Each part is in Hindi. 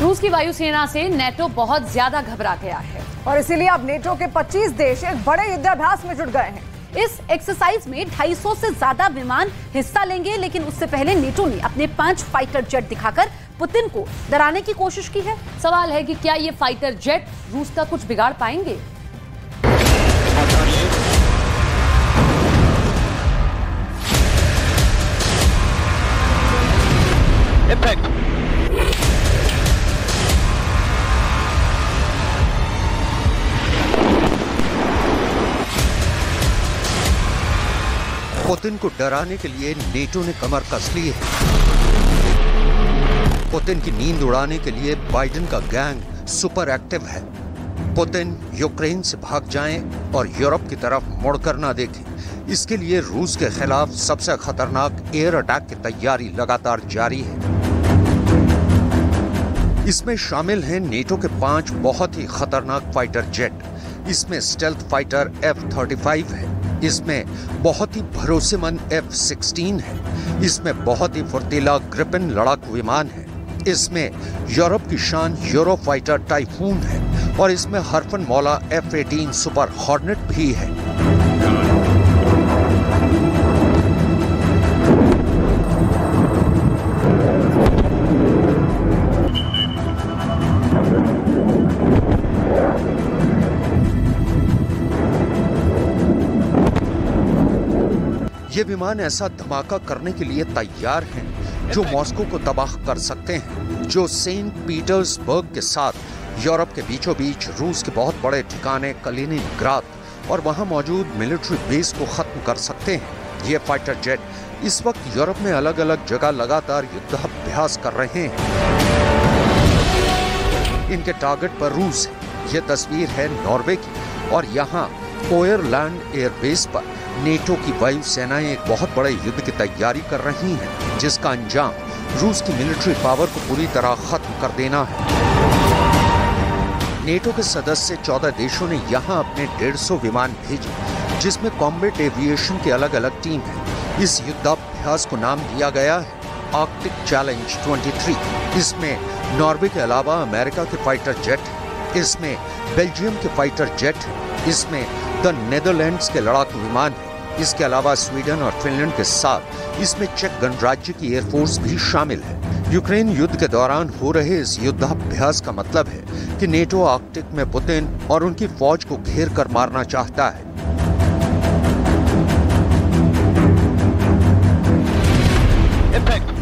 रूस की वायुसेना से नेटो बहुत ज्यादा घबरा गया है और इसीलिए अब नेटो के 25 देश एक बड़े युद्धाभ्यास में जुट गए हैं। इस एक्सरसाइज में 250 से ज्यादा विमान हिस्सा लेंगे, लेकिन उससे पहले नेटो ने अपने 5 फाइटर जेट दिखाकर पुतिन को डराने की कोशिश की है। सवाल है कि क्या ये फाइटर जेट रूस का कुछ बिगाड़ पाएंगे? पुतिन को डराने के लिए नेटो ने कमर कस ली है। पुतिन की नींद उड़ाने के लिए बाइडेन का गैंग सुपर एक्टिव है। पुतिन यूक्रेन से भाग जाएं और यूरोप की तरफ मुड़कर ना देखें, इसके लिए रूस के खिलाफ सबसे खतरनाक एयर अटैक की तैयारी लगातार जारी है। इसमें शामिल हैं नेटो के 5 बहुत ही खतरनाक फाइटर जेट। इसमें स्टेल्थ फाइटर F-35 है, इसमें बहुत ही भरोसेमंद F-16 है, इसमें बहुत ही फुर्तीला ग्रिपेन लड़ाकू विमान है, इसमें यूरोप की शान यूरोफाइटर टाइफून है और इसमें हरफन मौला F-18 सुपर हॉर्नेट भी है। ये विमान ऐसा धमाका करने के लिए तैयार हैं जो मॉस्को को तबाह कर सकते हैं, जो सेंट पीटर्सबर्ग के साथ यूरोप के बीचों बीच रूस के बहुत बड़े ठिकाने कलिनिनग्राद और वहां मौजूद मिलिट्री बेस को खत्म कर सकते हैं। ये फाइटर जेट इस वक्त यूरोप में अलग अलग जगह लगातार युद्धाभ्यास कर रहे हैं। इनके टारगेट पर रूस है। ये तस्वीर है नॉर्वे की और यहाँ ओयरलैंड एयरबेस पर नेटो की वायु सेनाएं एक बहुत बड़े युद्ध की तैयारी कर रही हैं, जिसका अंजाम रूस की मिलिट्री पावर को पूरी तरह खत्म कर देना है। नेटो के सदस्य 14 देशों ने यहां अपने 150 विमान भेजे, जिसमें कॉम्बैट एविएशन के अलग अलग टीम है। इस युद्धाभ्यास को नाम दिया गया है आर्कटिक चैलेंज 23। इसमें नॉर्वे के अलावा अमेरिका के फाइटर जेट, इसमें बेल्जियम के फाइटर जेट, इसमें द नेदरलैंड्स के लड़ाकू विमान है, इसके अलावा स्वीडन और फिनलैंड के साथ इसमें चेक गणराज्य की एयरफोर्स भी शामिल है। यूक्रेन युद्ध के दौरान हो रहे इस युद्धाभ्यास का मतलब है कि नेटो आर्कटिक में पुतिन और उनकी फौज को घेर कर मारना चाहता है।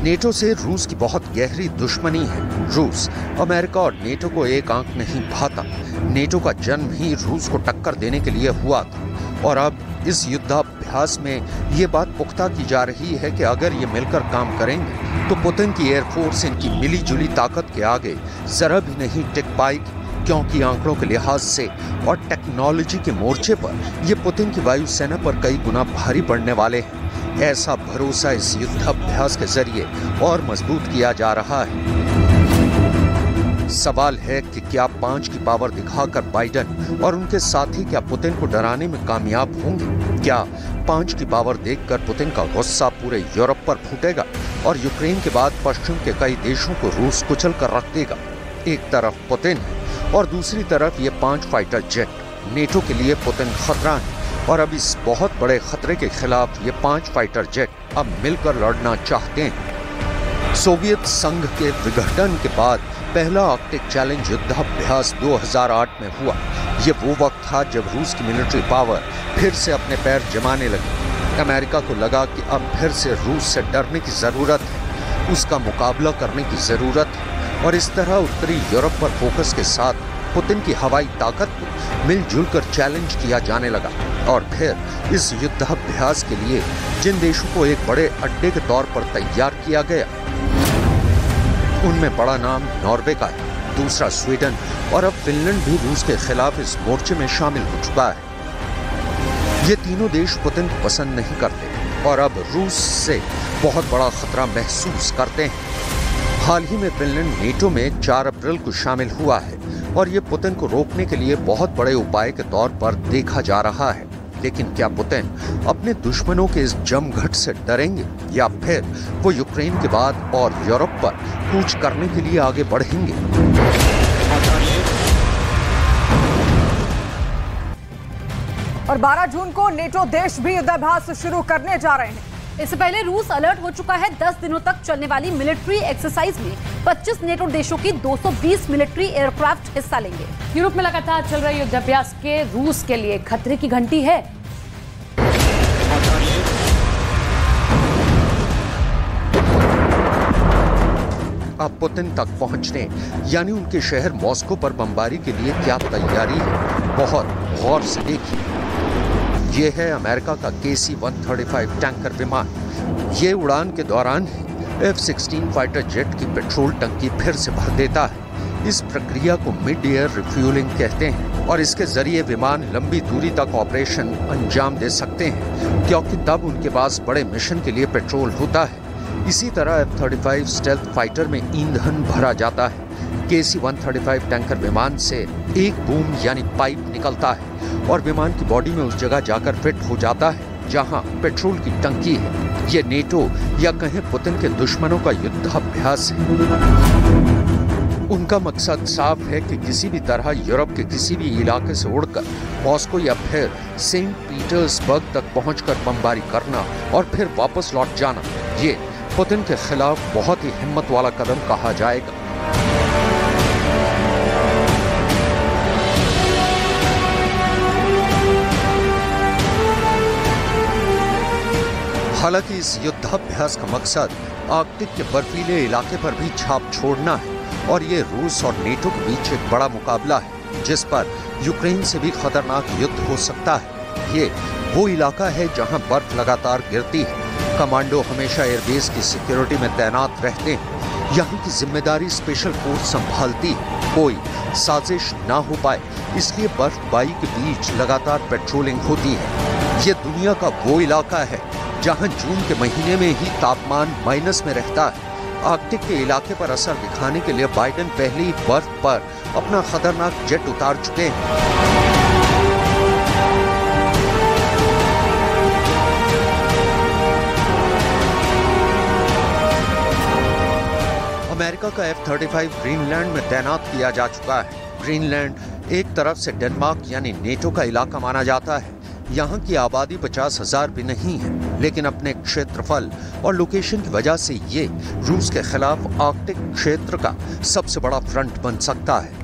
नेटो से रूस की बहुत गहरी दुश्मनी है। रूस अमेरिका और नेटो को एक आंक नहीं भाता। नेटो का जन्म ही रूस को टक्कर देने के लिए हुआ था और अब इस युद्धाभ्यास में ये बात पुख्ता की जा रही है कि अगर ये मिलकर काम करेंगे तो पुतिन की एयरफोर्स इनकी मिलीजुली ताकत के आगे जरा भी नहीं टिक पाएगी, क्योंकि आंकड़ों के लिहाज से और टेक्नोलॉजी के मोर्चे पर ये पुतिन की वायुसेना पर कई गुना भारी पड़ने वाले हैं। ऐसा भरोसा इस युद्धाभ्यास के जरिए और मजबूत किया जा रहा है। सवाल है कि क्या 5 की पावर दिखाकर बाइडेन और उनके साथी क्या पुतिन को डराने में कामयाब होंगे? क्या 5 की पावर देखकर पुतिन का गुस्सा पूरे यूरोप पर फूटेगा और यूक्रेन के बाद पश्चिम के कई देशों को रूस कुचल कर रख देगा? एक तरफ पुतिन है और दूसरी तरफ ये 5 फाइटर जेट। नेटो के लिए पुतिन खतरा है और अब इस बहुत बड़े खतरे के खिलाफ ये 5 फाइटर जेट अब मिलकर लड़ना चाहते हैं। सोवियत संघ के विघटन के बाद पहला आर्कटिक चैलेंज युद्धाभ्यास 2008 में हुआ। ये वो वक्त था जब रूस की मिलिट्री पावर फिर से अपने पैर जमाने लगी। अमेरिका को लगा कि अब फिर से रूस से डरने की जरूरत है, उसका मुकाबला करने की जरूरत है और इस तरह उत्तरी यूरोप पर फोकस के साथ पुतिन की हवाई ताकत को मिलजुल कर चैलेंज किया जाने लगा। और फिर इस युद्धाभ्यास के लिए जिन देशों को एक बड़े अड्डे के तौर पर तैयार किया गया, उनमें बड़ा नाम नॉर्वे का है, दूसरा स्वीडन और अब फिनलैंड भी रूस के खिलाफ इस मोर्चे में शामिल हो चुका है। ये तीनों देश पुतिन को पसंद नहीं करते और अब रूस से बहुत बड़ा खतरा महसूस करते हैं। हाल ही में फिनलैंड नेटो में 4 अप्रैल को शामिल हुआ है और ये पुतिन को रोकने के लिए बहुत बड़े उपाय के तौर पर देखा जा रहा है। लेकिन क्या पुतिन अपने दुश्मनों के इस जमघट से डरेंगे या फिर वो यूक्रेन के बाद और यूरोप पर कूच करने के लिए आगे बढ़ेंगे? और 12 जून को नेटो देश भी युद्धाभ्यास शुरू करने जा रहे हैं। इससे पहले रूस अलर्ट हो चुका है। 10 दिनों तक चलने वाली मिलिट्री एक्सरसाइज में 25 नेटो देशों की 220 मिलिट्री एयरक्राफ्ट हिस्सा लेंगे। यूरोप में लगातार चल रहे युद्धाभ्यास के रूस के लिए खतरे की घंटी है। अब पुतिन तक पहुंचने यानी उनके शहर मॉस्को पर बमबारी के लिए क्या तैयारी है, बहुत गौर से देखिए। ये है अमेरिका का KC-135 टैंकर विमान। ये उड़ान के दौरान F-16 फाइटर जेट की पेट्रोल टंकी फिर से भर देता है। इस प्रक्रिया को मिड एयर रिफ्यूलिंग कहते हैं और इसके जरिए विमान लंबी दूरी तक ऑपरेशन अंजाम दे सकते हैं, क्योंकि तब उनके पास बड़े मिशन के लिए पेट्रोल होता है। इसी तरह F-35 स्टेल्थ फाइटर में ईंधन भरा जाता है। KC-135 टैंकर विमान से एक बूम यानी पाइप निकलता है और विमान की बॉडी में उस जगह जाकर फिट हो जाता है जहां पेट्रोल की टंकी है। ये नेटो या कहें पुतिन के दुश्मनों का युद्धाभ्यास है। उनका मकसद साफ है कि किसी भी तरह यूरोप के किसी भी इलाके से उड़कर मॉस्को या फिर सेंट पीटर्सबर्ग तक पहुंचकर बमबारी करना और फिर वापस लौट जाना। ये पुतिन के खिलाफ बहुत ही हिम्मत वाला कदम कहा जाएगा। हालांकि इस युद्धाभ्यास का मकसद आर्कटिक के बर्फीले इलाके पर भी छाप छोड़ना है और ये रूस और नेटो के बीच एक बड़ा मुकाबला है जिस पर यूक्रेन से भी खतरनाक युद्ध हो सकता है। ये वो इलाका है जहां बर्फ लगातार गिरती है। कमांडो हमेशा एयरबेस की सिक्योरिटी में तैनात रहते हैं। यहाँ की जिम्मेदारी स्पेशल फोर्स संभालती है, कोई साजिश ना हो पाए इसलिए बर्फबारी के बीच लगातार पेट्रोलिंग होती है। ये दुनिया का वो इलाका है जहां जून के महीने में ही तापमान माइनस में रहता है। आर्कटिक के इलाके पर असर दिखाने के लिए बाइडेन पहले ही बर्फ पर अपना खतरनाक जेट उतार चुके हैं। अमेरिका का F-35 ग्रीनलैंड में तैनात किया जा चुका है। ग्रीनलैंड एक तरफ से डेनमार्क यानी नेटो का इलाका माना जाता है। यहाँ की आबादी 50,000 भी नहीं है, लेकिन अपने क्षेत्रफल और लोकेशन की वजह से ये रूस के खिलाफ आर्कटिक क्षेत्र का सबसे बड़ा फ्रंट बन सकता है।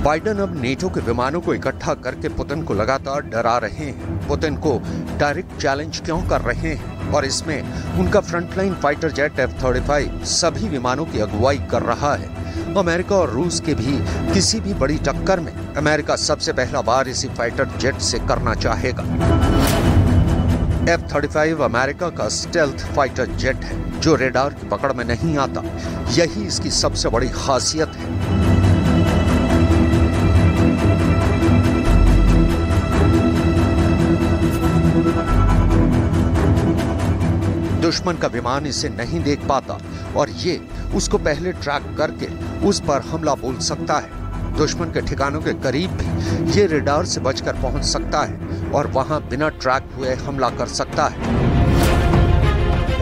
बाइडेन अब नेटो के विमानों को इकट्ठा करके पुतिन को लगातार डरा रहे हैं। पुतिन को डायरेक्ट चैलेंज क्यों कर रहे हैं और इसमें उनका फ्रंटलाइन फाइटर जेट F-35 सभी विमानों की अगुवाई कर रहा है। अमेरिका और रूस के भी किसी भी बड़ी टक्कर में अमेरिका सबसे पहला बार इसी फाइटर जेट से करना चाहेगा। F-35 अमेरिका का स्टेल्थ फाइटर जेट है जो रेडार की पकड़ में नहीं आता। यही इसकी सबसे बड़ी खासियत है। दुश्मन का विमान इसे नहीं देख पाता और ये उसको पहले ट्रैक करके उस पर हमला बोल सकता है। दुश्मन के ठिकानों के करीब भी ये रेडार से बचकर पहुंच सकता है और वहां बिना ट्रैक हुए हमला कर सकता है।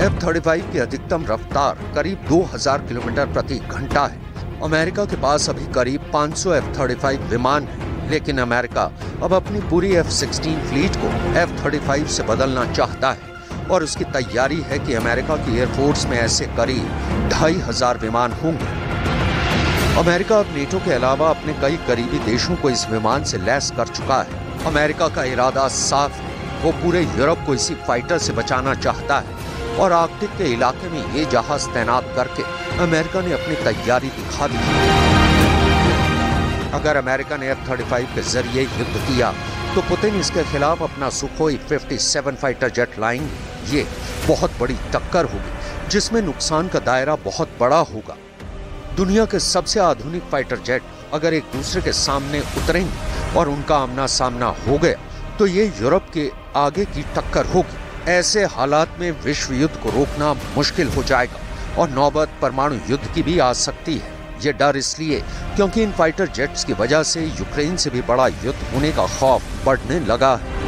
F-35 की अधिकतम रफ्तार करीब 2000 किलोमीटर प्रति घंटा है। अमेरिका के पास अभी करीब 500 F-35 विमान है, लेकिन अमेरिका अब अपनी पूरी F-16 फ्लीट को F-35 से बदलना चाहता है और उसकी तैयारी है कि अमेरिका की एयरफोर्स में ऐसे करीब 2500 विमान होंगे। अमेरिका अब नेटो के अलावा अपने कई करीबी देशों को इस विमान से लैस कर चुका है। अमेरिका का इरादा साफ है, वो पूरे यूरोप को इसी फाइटर से बचाना चाहता है और आर्कटिक के इलाके में ये जहाज तैनात करके अमेरिका ने अपनी तैयारी दिखा दी। अगर अमेरिका ने F-35 के जरिए युद्ध किया तो पुतिन इसके खिलाफ अपना सुखोई 57 फाइटर जेट लाएंगे। ये बहुत बड़ी टक्कर होगी जिसमें नुकसान का दायरा बहुत बड़ा होगा। दुनिया के सबसे आधुनिक फाइटर जेट अगर एक दूसरे के सामने उतरेंगे और उनका आमना सामना हो गया तो ये यूरोप के आगे की टक्कर होगी। ऐसे हालात में विश्व युद्ध को रोकना मुश्किल हो जाएगा और नौबत परमाणु युद्ध की भी आ सकती है। ये डर इसलिए क्योंकि इन फाइटर जेट्स की वजह से यूक्रेन से भी बड़ा युद्ध होने का खौफ बढ़ने लगा है।